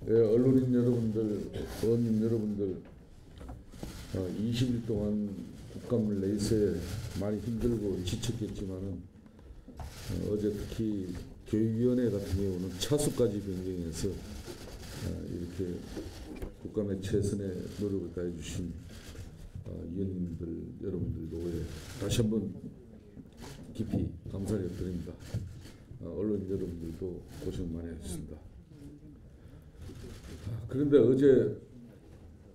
예, 언론인 여러분들, 의원님 여러분들, 20일 동안 국감 레이스에 많이 힘들고 지쳤겠지만은 어제 특히 교육위원회 같은 경우는 차수까지 변경해서 이렇게 국감의 최선의 노력을 다해주신 위원님들 여러분들도 다시 한번 깊이 감사를 드립니다. 언론인 여러분들도 고생 많이 하셨습니다. 그런데 어제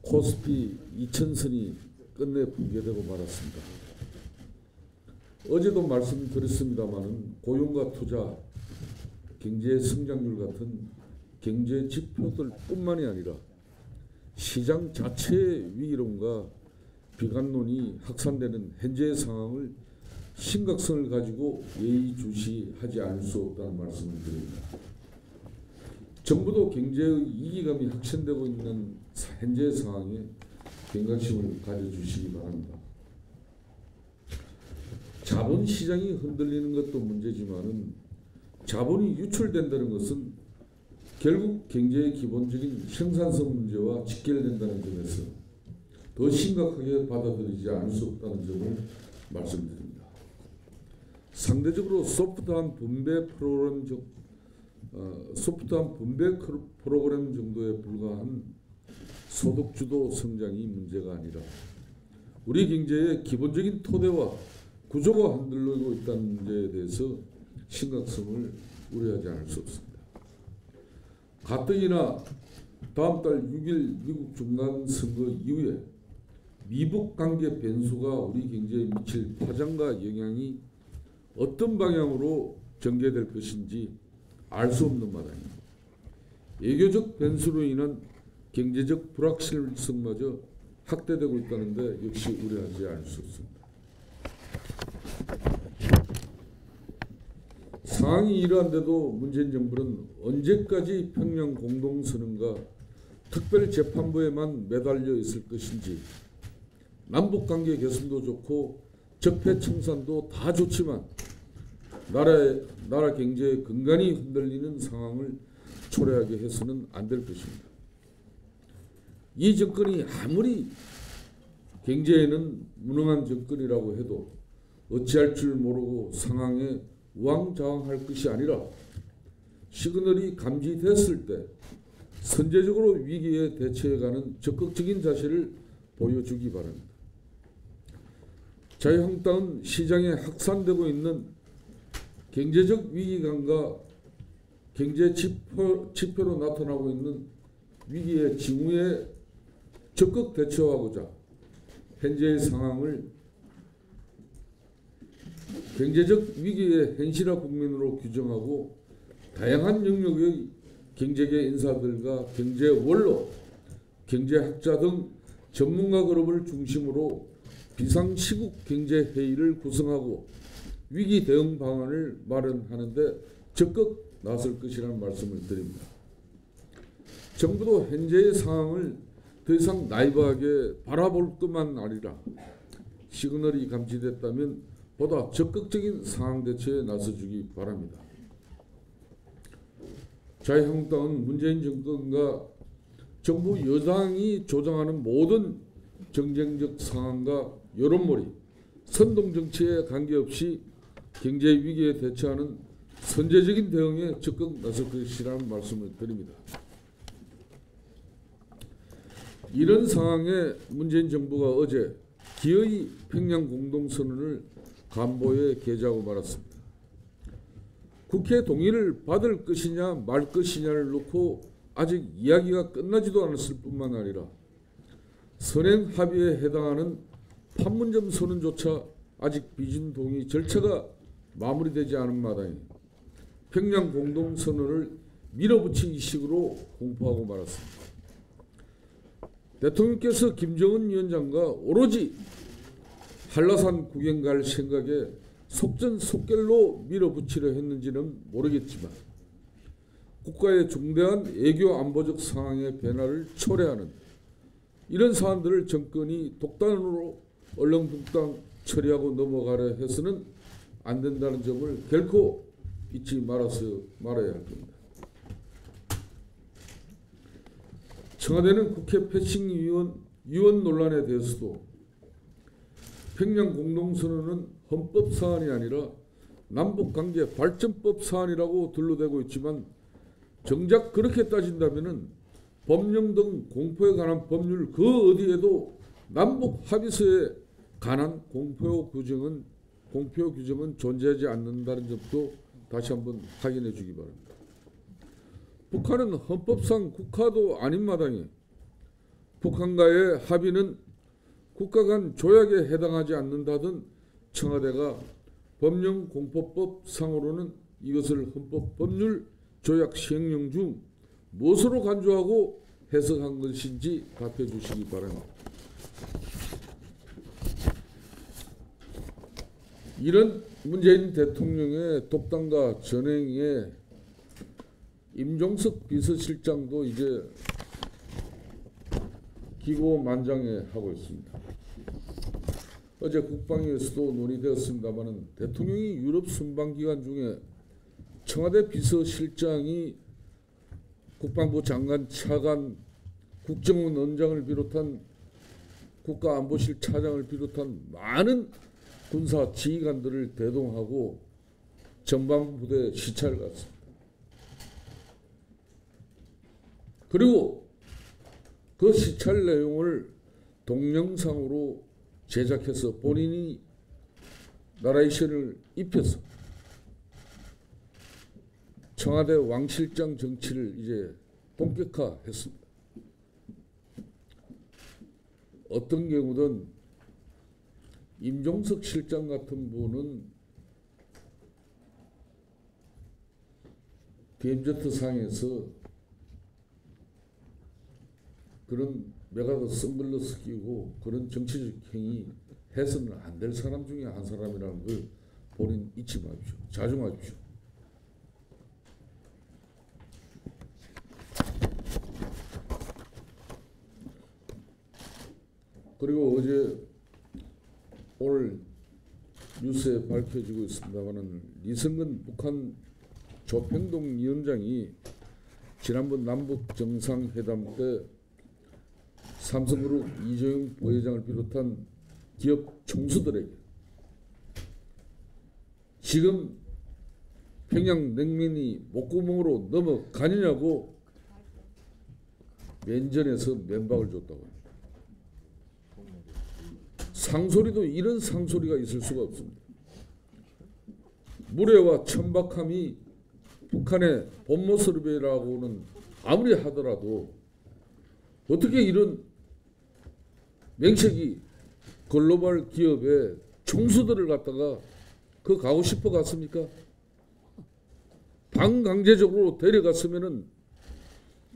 코스피 2000선이 끝내 붕괴되고 말았습니다. 어제도 말씀드렸습니다마는 고용과 투자, 경제 성장률 같은 경제 지표들 뿐만이 아니라 시장 자체의 위기론과 비관론이 확산되는 현재의 상황을 심각성을 가지고 예의주시하지 않을 수 없다는 말씀을 드립니다. 정부도 경제의 위기감이 확산되고 있는 현재의 상황에 경각심을 가져주시기 바랍니다. 자본시장이 흔들리는 것도 문제지만은 자본이 유출된다는 것은 결국 경제의 기본적인 생산성 문제와 직결된다는 점에서 더 심각하게 받아들이지 않을 수 없다는 점을 말씀드립니다. 상대적으로 소프트한 분배 프로그램 정도에 불과한 소득주도 성장이 문제가 아니라 우리 경제의 기본적인 토대와 구조가 흔들리고 있다는 문제에 대해서 심각성을 우려하지 않을 수 없습니다. 가뜩이나 다음 달 6일 미국 중간선거 이후에 미북 관계 변수가 우리 경제에 미칠 파장과 영향이 어떤 방향으로 전개될 것인지 알 수 없는 마당입니다. 외교적 변수로 인한 경제적 불확실성마저 확대되고 있다는데 역시 우려하지 않을 수 없습니다. 상황이 이러한데도 문재인 정부는 언제까지 평양 공동선언과 특별재판부에만 매달려 있을 것인지 남북관계 개선도 좋고 적폐청산도 다 좋지만 나라 경제의 근간이 흔들리는 상황을 초래하게 해서는 안 될 것입니다. 이 정권이 아무리 경제에는 무능한 정권이라고 해도 어찌할 줄 모르고 상황에 우왕좌왕할 것이 아니라 시그널이 감지됐을 때 선제적으로 위기에 대처해가는 적극적인 자세를 보여주기 바랍니다. 자유한국당은 시장에 확산되고 있는 경제적 위기감과 경제 지표로 나타나고 있는 위기의 징후에 적극 대처하고자 현재의 상황을 경제적 위기의 현실화 국면으로 규정하고 다양한 영역의 경제계 인사들과 경제원로, 경제학자 등 전문가 그룹을 중심으로 비상시국 경제회의를 구성하고 위기 대응 방안을 마련하는 데 적극 나설 것이라는 말씀을 드립니다. 정부도 현재의 상황을 더 이상 나이브하게 바라볼 것만 아니라 시그널이 감지됐다면 보다 적극적인 상황 대처에 나서주기 바랍니다. 자유한국당은 문재인 정권과 정부 여당이 조장하는 모든 정쟁적 상황과 여론몰이, 선동정치에 관계없이 경제 위기에 대처하는 선제적인 대응에 적극 나설 것이라는 말씀을 드립니다. 이런 상황에 문재인 정부가 어제 기어이 평양 공동선언을 간보에 게재하고 말았습니다. 국회 동의를 받을 것이냐 말 것이냐를 놓고 아직 이야기가 끝나지도 않았을 뿐만 아니라 선행 합의에 해당하는 판문점 선언조차 아직 비준 동의 절차가 마무리되지 않은 마당에 평양 공동선언을 밀어붙이기 식으로 공포하고 말았습니다. 대통령께서 김정은 위원장과 오로지 한라산 구경 갈 생각에 속전속결로 밀어붙이려 했는지는 모르겠지만 국가의 중대한 외교 안보적 상황의 변화를 초래하는 이런 사안들을 정권이 독단으로 얼렁뚱땅 처리하고 넘어가려 해서는 안 된다는 점을 결코 잊지 말아야 할 겁니다. 청와대는 국회 패싱위원 논란에 대해서도 평양 공동선언은 헌법 사안이 아니라 남북관계 발전법 사안이라고 둘러대고 있지만 정작 그렇게 따진다면은 법령 등 공포에 관한 법률 그 어디에도 남북 합의서에 관한 공표 규정은 존재하지 않는다는 점도 다시 한번 확인해 주기 바랍니다. 북한은 헌법상 국가도 아닌 마당에 북한과의 합의는 국가 간 조약에 해당하지 않는다던 청와대가 법령 공포법 상으로는 이것을 헌법 법률 조약 시행령 중 무엇으로 간주하고 해석한 것인지 답해 주시기 바랍니다. 이런 문재인 대통령의 독단과 전횡에 임종석 비서실장도 이제 기고만장해하고 있습니다. 어제 국방위에서도 논의되었습니다만 대통령이 유럽 순방 기간 중에 청와대 비서실장이 국방부 장관 차관, 국정원 원장을 비롯한 국가안보실 차장을 비롯한 많은 군사 지휘관들을 대동하고 전방부대 시찰을 갔습니다. 그리고 그 시찰 내용을 동영상으로 제작해서 본인이 나레이션을 입혀서 청와대 왕실장 정치를 이제 본격화했습니다. 어떤 경우든 임종석 실장 같은 분은 DMZ상에서 그런 메가더 선글라스 끼고 그런 정치적 행위 해서는 안 될 사람 중에 한 사람이라는 걸 본인 잊지 마십시오. 자중하십시오. 그리고 어제 오늘 뉴스에 밝혀지고 있습니다만 리성근 북한 조평동 위원장이 지난번 남북 정상회담 때 삼성그룹 이재용 부회장을 비롯한 기업 총수들에게 지금 평양 냉면이 목구멍으로 넘어가느냐고 면전에서 면박을 줬다고 합니다. 상소리도 이런 상소리가 있을 수가 없습니다. 무례와 천박함이 북한의 본 모습이라고는 아무리 하더라도 어떻게 이런 명색이 글로벌 기업의 총수들을 갖다가 그 가고 싶어 갔습니까? 반강제적으로 데려갔으면은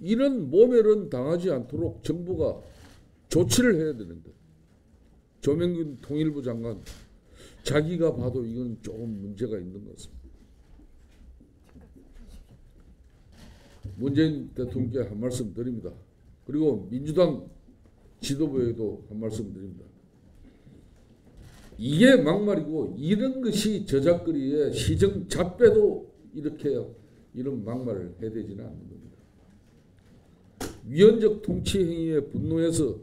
이런 모멸은 당하지 않도록 정부가 조치를 해야 되는데 조명균 통일부 장관 자기가 봐도 이건 조금 문제가 있는 것 같습니다. 문재인 대통령께 한 말씀 드립니다. 그리고 민주당 지도부에도 한 말씀 드립니다. 이게 막말이고 이런 것이 저작거리에 시정 잡배도 이렇게 이런 막말을 해야 되지는 않는 겁니다. 위헌적 통치 행위에 분노해서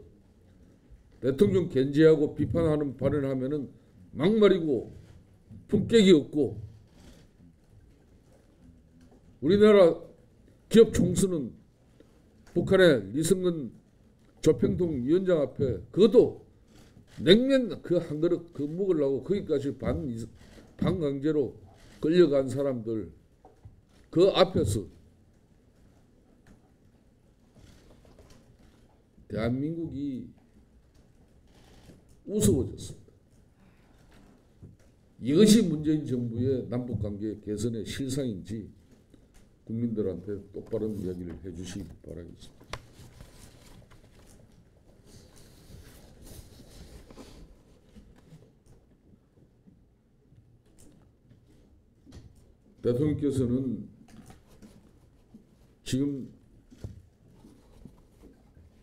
대통령 견제하고 비판하는 발언을 하면은 막말이고 품격이 없고 우리나라 기업 총수는 북한의 리성근 조평동 위원장 앞에 그것도 냉면 그 한 그릇 그 먹으려고 거기까지 반강제로 끌려간 사람들 그 앞에서 대한민국이 우스워졌습니다. 이것이 문재인 정부의 남북관계 개선의 실상인지 국민들한테 똑바른 이야기를 해주시기 바라겠습니다. 대통령께서는 지금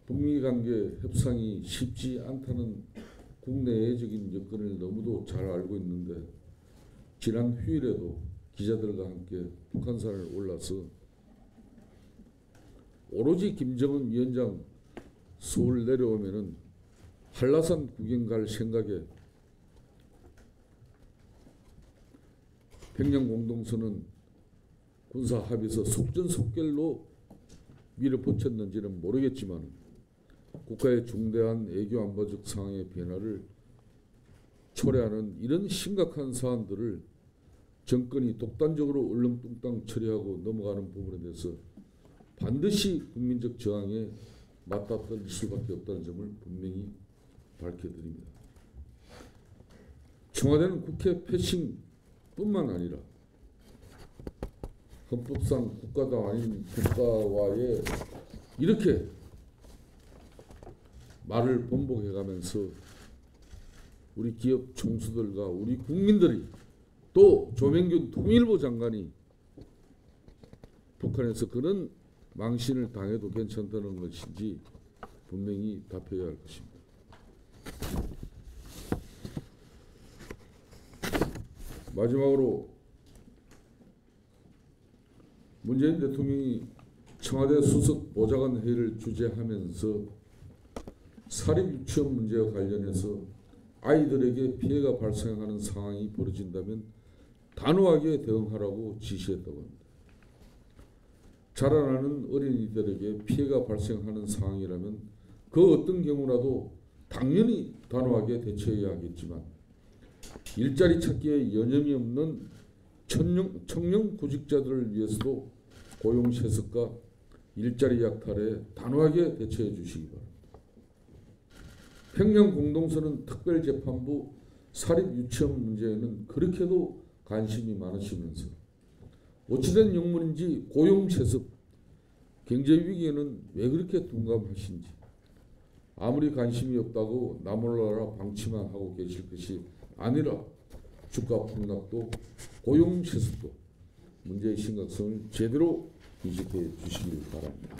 북미관계 협상이 쉽지 않다는 국내외적인 여건을 너무도 잘 알고 있는데 지난 휴일에도 기자들과 함께 북한산을 올라서 오로지 김정은 위원장 서울 내려오면은 한라산 구경 갈 생각에 평양 공동선언 군사 합의서 속전속결로 밀어붙였는지는 모르겠지만 국가의 중대한 외교 안보적 상황의 변화를 초래하는 이런 심각한 사안들을 정권이 독단적으로 얼렁뚱땅 처리하고 넘어가는 부분에 대해서 반드시 국민적 저항에 맞닥뜨릴 수밖에 없다는 점을 분명히 밝혀드립니다. 청와대는 국회 패싱뿐만 아니라 헌법상 국가도 아닌 국가와의 이렇게 말을 번복해가면서 우리 기업 총수들과 우리 국민들이 또 조명균 통일부 장관이 북한에서 그런 망신을 당해도 괜찮다는 것인지 분명히 답해야 할 것입니다. 마지막으로 문재인 대통령이 청와대 수석 보좌관 회의를 주재하면서 사립 유치원 문제와 관련해서 아이들에게 피해가 발생하는 상황이 벌어진다면 단호하게 대응하라고 지시했다고 합니다. 자라나는 어린이들에게 피해가 발생하는 상황이라면 그 어떤 경우라도 당연히 단호하게 대처해야 하겠지만 일자리 찾기에 여념이 없는 청년 구직자들을 위해서도 고용 세습과 일자리 약탈에 단호하게 대처해 주시기 바랍니다. 평양 공동선언 특별재판부 사립 유치원 문제에는 그렇게도 관심이 많으시면서 어찌된 영문인지 고용 세습, 경제 위기에는 왜 그렇게 둔감하신지 아무리 관심이 없다고 나몰라라 방치만 하고 계실 것이 아니라 주가 폭락도 고용 세습도 문제의 심각성을 제대로 인식해 주시길 바랍니다.